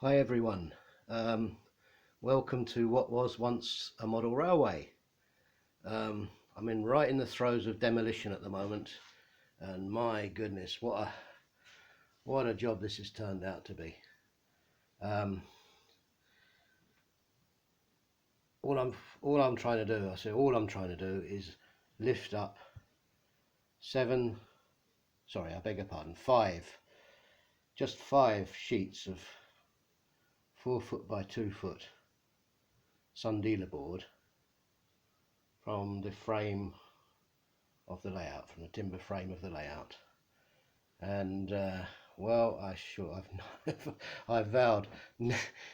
Hi everyone, welcome to what was once a model railway. I'm right in the throes of demolition at the moment, and my goodness, what a job this has turned out to be. All I'm trying to do is lift up five sheets of 4 foot by 2 foot sun dealer board from the frame of the layout, from the timber frame of the layout. And well, I've vowed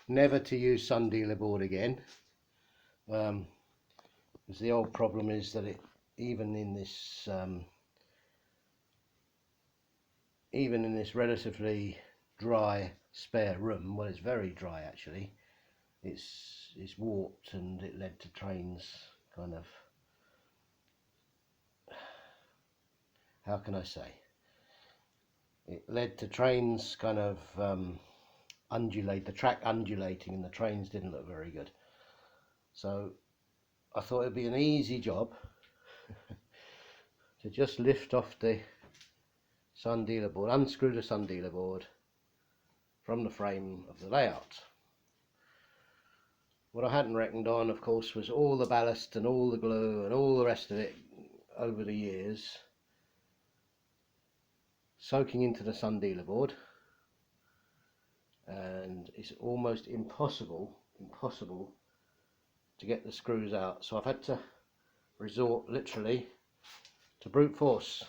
never to use sun dealer board again, because the old problem is that even in this relatively dry spare room, well, it's very dry actually, it's warped, and it led to trains kind of, how can I say, it led to trains kind of the track undulating, and the trains didn't look very good. So I thought it'd be an easy job to just lift off the sun dealer board, unscrew the sun dealer board from the frame of the layout. What I hadn't reckoned on, of course, was all the ballast and all the glue and all the rest of it over the years soaking into the sun dealer board, and it's almost impossible to get the screws out. So I've had to resort literally to brute force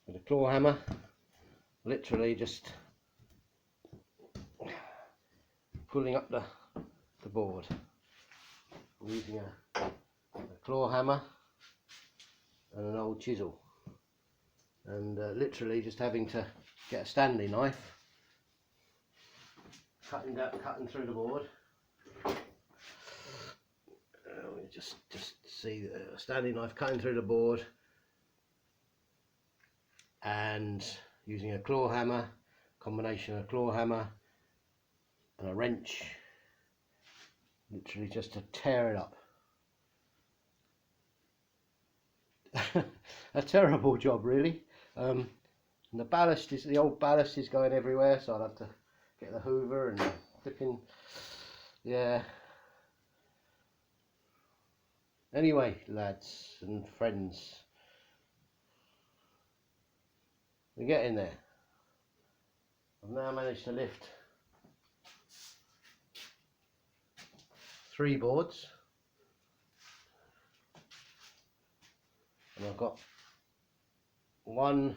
with a claw hammer, literally just pulling up the board. I'm using a claw hammer and an old chisel, and literally just having to get a Stanley knife, cutting through the board. Just see a Stanley knife cutting through the board, and using a claw hammer, combination of a claw hammer and a wrench, literally just to tear it up. A terrible job really. And the old ballast is going everywhere, so I'll have to get the hoover and flipping, yeah. Anyway, lads and friends, we're getting there. I've now managed to lift 3 boards, and I've got one.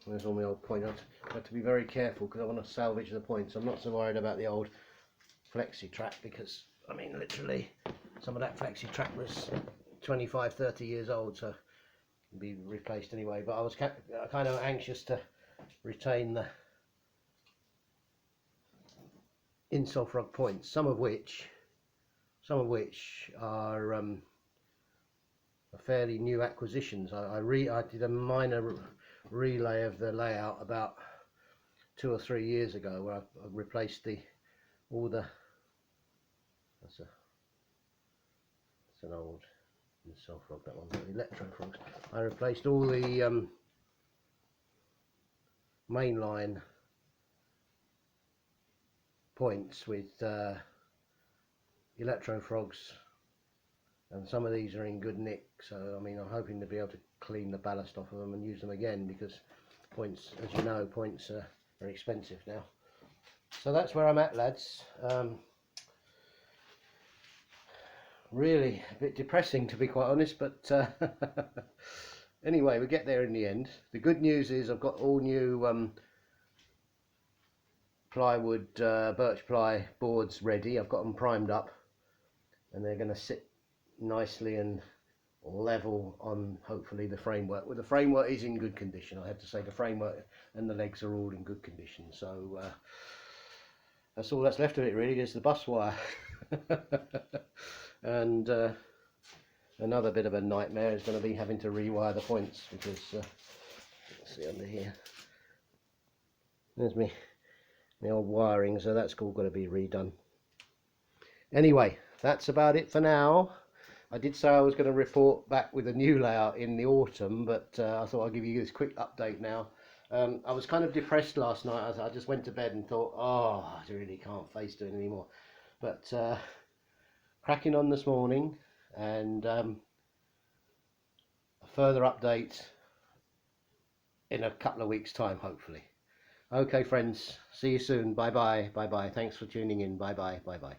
Where's all my old points? I have to be very careful because I want to salvage the points. I'm not so worried about the old flexi track, because I mean literally some of that flexi track was 25-30 years old, so it can be replaced anyway. But I was kind of anxious to retain the insole points, some of which are fairly new acquisitions. I did a minor relay of the layout about 2 or 3 years ago, where I replaced all the that's an old insole frog, that one, the electro frogs. I replaced all the mainline points with electro frogs, and some of these are in good nick, so I mean I'm hoping to be able to clean the ballast off of them and use them again, because points, as you know, points are very expensive now. So that's where I'm at, lads. Really a bit depressing, to be quite honest, but anyway, we get there in the end. The good news is I've got all new plywood, birch ply boards ready. I've got them primed up, and they're going to sit nicely and level on, hopefully, the framework. Well, the framework is in good condition. I have to say the framework and the legs are all in good condition, so that's all that's left of it really. There's the bus wire and another bit of a nightmare is going to be having to rewire the points, because let's see under here, there's me the old wiring, so that's all got to be redone. Anyway, that's about it for now. I did say I was going to report back with a new layout in the autumn, but I thought I'd give you this quick update now. I was kind of depressed last night. I just went to bed and thought, oh, I really can't face doing anymore. But cracking on this morning, and a further update in a couple of weeks' time, hopefully. Okay, friends, see you soon. Bye bye. Bye bye. Thanks for tuning in. Bye bye. Bye bye.